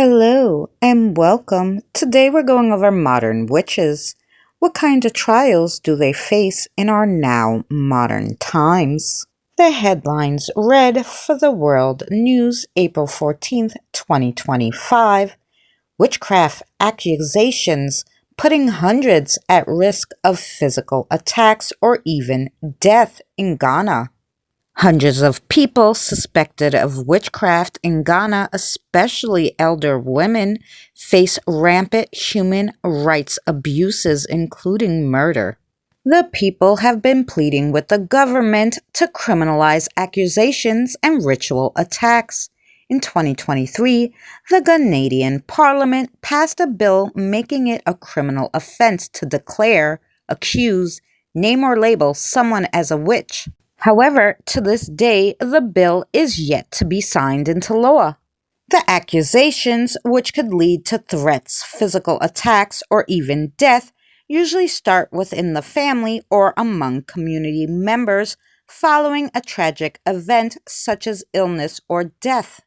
Hello and welcome. Today we're going over modern witches. What kind of trials do they face in our now modern times? The headlines read for the World News, April 14th, 2025. Witchcraft accusations putting hundreds at risk of physical attacks or even death in Ghana. Hundreds of people suspected of witchcraft in Ghana, especially elder women, face rampant human rights abuses, including murder. The people have been pleading with the government to criminalize accusations and ritual attacks. In 2023, the Ghanaian parliament passed a bill making it a criminal offense to declare, accuse, name or label someone as a witch. However, to this day, the bill is yet to be signed into law. The accusations, which could lead to threats, physical attacks, or even death, usually start within the family or among community members following a tragic event such as illness or death.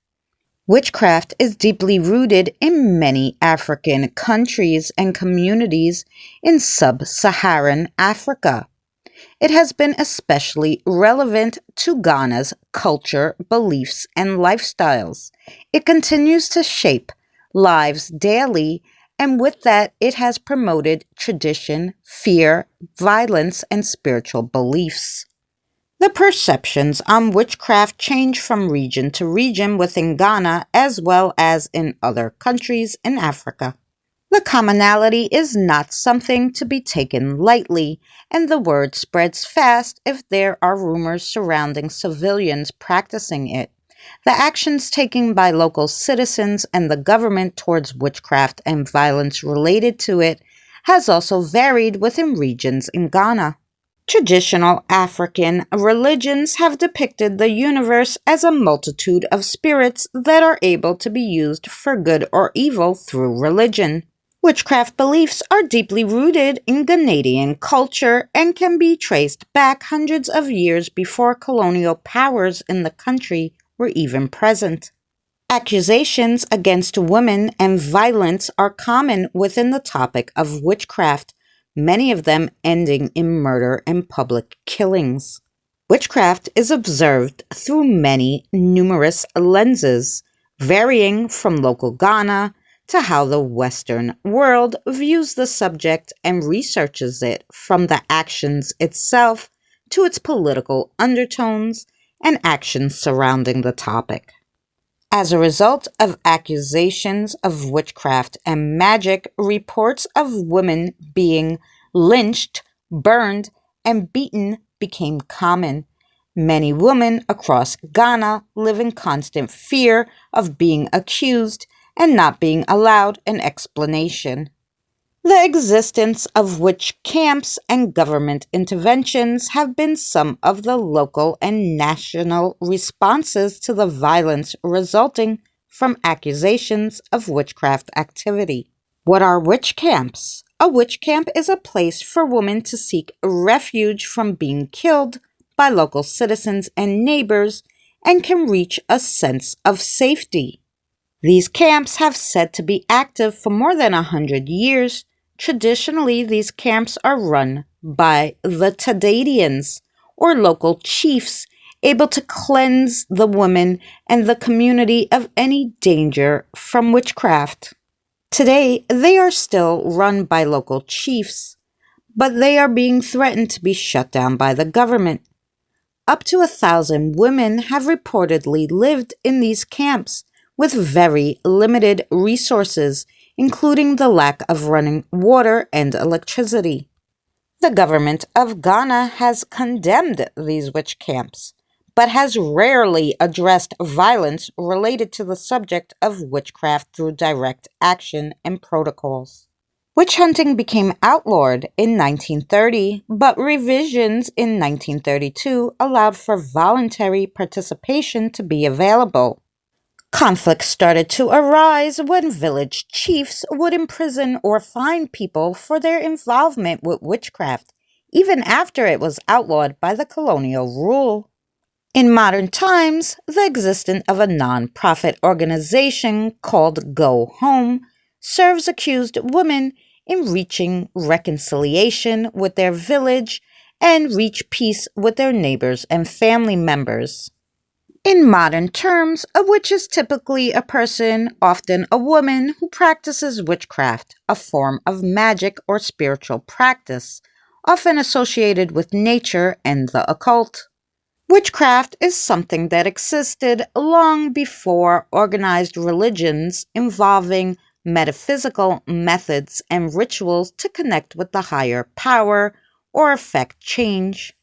Witchcraft is deeply rooted in many African countries and communities in sub-Saharan Africa. It has been especially relevant to Ghana's culture, beliefs, and lifestyles. It continues to shape lives daily, and with that, it has promoted tradition, fear, violence, and spiritual beliefs. The perceptions on witchcraft change from region to region within Ghana as well as in other countries in Africa. The commonality is not something to be taken lightly, and the word spreads fast if there are rumors surrounding civilians practicing it. The actions taken by local citizens and the government towards witchcraft and violence related to it has also varied within regions in Ghana. Traditional African religions have depicted the universe as a multitude of spirits that are able to be used for good or evil through religion. Witchcraft beliefs are deeply rooted in Ghanaian culture and can be traced back hundreds of years before colonial powers in the country were even present. Accusations against women and violence are common within the topic of witchcraft, many of them ending in murder and public killings. Witchcraft is observed through numerous lenses, varying from local Ghana to how the Western world views the subject and researches it, from the actions itself to its political undertones and actions surrounding the topic. As a result of accusations of witchcraft and magic, reports of women being lynched, burned, and beaten became common. Many women across Ghana live in constant fear of being accused and not being allowed an explanation. The existence of witch camps and government interventions have been some of the local and national responses to the violence resulting from accusations of witchcraft activity. What are witch camps? A witch camp is a place for women to seek refuge from being killed by local citizens and neighbors and can reach a sense of safety. These camps have said to be active for more than 100 years. Traditionally, these camps are run by the Tadadians, or local chiefs, able to cleanse the women and the community of any danger from witchcraft. Today, they are still run by local chiefs, but they are being threatened to be shut down by the government. Up to 1,000 women have reportedly lived in these camps, with very limited resources, including the lack of running water and electricity. The government of Ghana has condemned these witch camps, but has rarely addressed violence related to the subject of witchcraft through direct action and protocols. Witch hunting became outlawed in 1930, but revisions in 1932 allowed for voluntary participation to be available. Conflicts started to arise when village chiefs would imprison or fine people for their involvement with witchcraft, even after it was outlawed by the colonial rule. In modern times, the existence of a non-profit organization called Go Home serves accused women in reaching reconciliation with their village and reach peace with their neighbors and family members. In modern terms, a witch is typically a person, often a woman, who practices witchcraft, a form of magic or spiritual practice, often associated with nature and the occult. Witchcraft is something that existed long before organized religions involving metaphysical methods and rituals to connect with the higher power or effect change.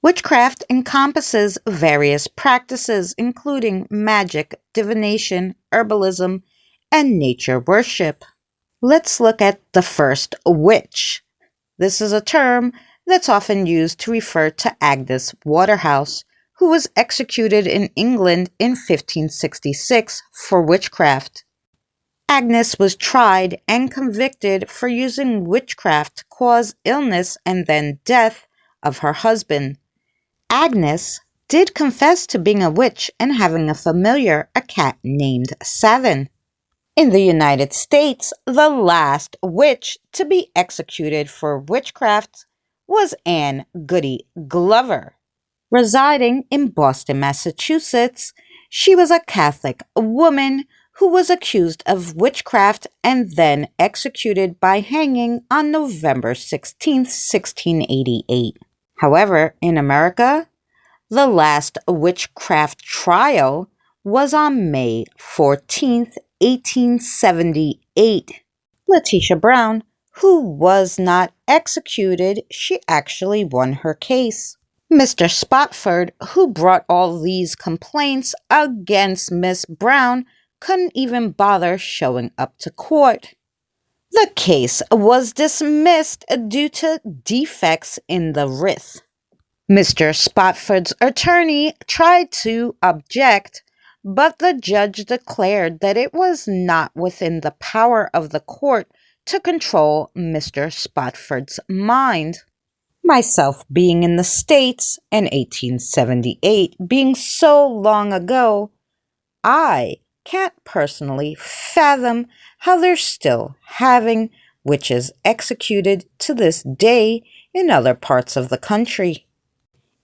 Witchcraft encompasses various practices, including magic, divination, herbalism, and nature worship. Let's look at the first witch. This is a term that's often used to refer to Agnes Waterhouse, who was executed in England in 1566 for witchcraft. Agnes was tried and convicted for using witchcraft to cause illness and then death of her husband. Agnes did confess to being a witch and having a familiar, a cat named Savin. In the United States, the last witch to be executed for witchcraft was Anne Goody Glover. Residing in Boston, Massachusetts, she was a Catholic woman who was accused of witchcraft and then executed by hanging on November 16, 1688. However, in America, the last witchcraft trial was on May 14th, 1878. Letitia Brown, who was not executed, she actually won her case. Mr. Spotford, who brought all these complaints against Miss Brown, couldn't even bother showing up to court. The case was dismissed due to defects in the writ. Mr. Spotford's attorney tried to object, but the judge declared that it was not within the power of the court to control Mr. Spotford's mind. Myself being in the States in 1878 being so long ago, I can't personally fathom how they're still having witches executed to this day in other parts of the country.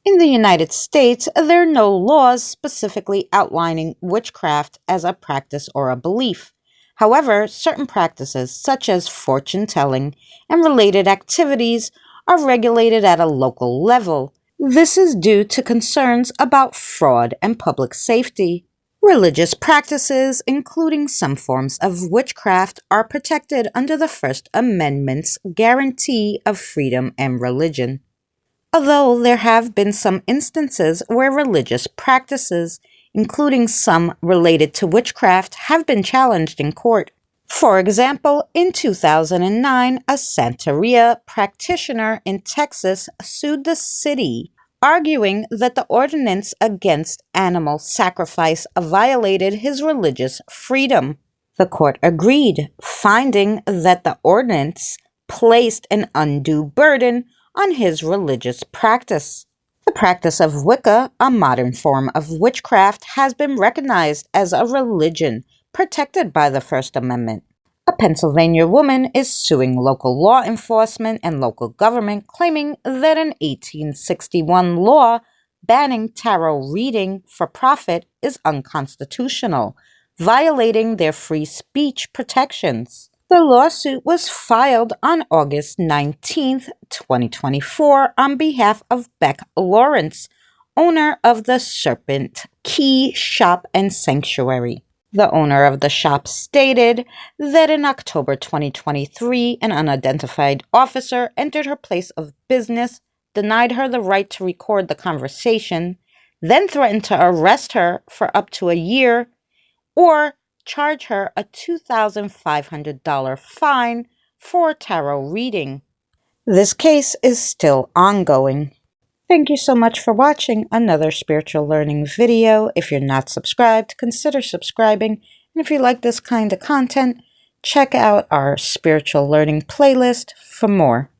In the United States, there are no laws specifically outlining witchcraft as a practice or a belief. However, certain practices, such as fortune telling and related activities, are regulated at a local level. This is due to concerns about fraud and public safety. Religious practices, including some forms of witchcraft, are protected under the First Amendment's guarantee of freedom and religion. Although there have been some instances where religious practices, including some related to witchcraft, have been challenged in court. For example, in 2009, a Santeria practitioner in Texas sued the city, arguing that the ordinance against animal sacrifice violated his religious freedom. The court agreed, finding that the ordinance placed an undue burden on his religious practice. The practice of Wicca, a modern form of witchcraft, has been recognized as a religion protected by the First Amendment. A Pennsylvania woman is suing local law enforcement and local government, claiming that an 1861 law banning tarot reading for profit is unconstitutional, violating their free speech protections. The lawsuit was filed on August 19, 2024, on behalf of Beck Lawrence, owner of the Serpent Key Shop and Sanctuary. The owner of the shop stated that in October 2023, an unidentified officer entered her place of business, denied her the right to record the conversation, then threatened to arrest her for up to a year or charge her a $2,500 fine for tarot reading. This case is still ongoing. Thank you so much for watching another spiritual learning video. If you're not subscribed, consider subscribing. And if you like this kind of content, check out our spiritual learning playlist for more.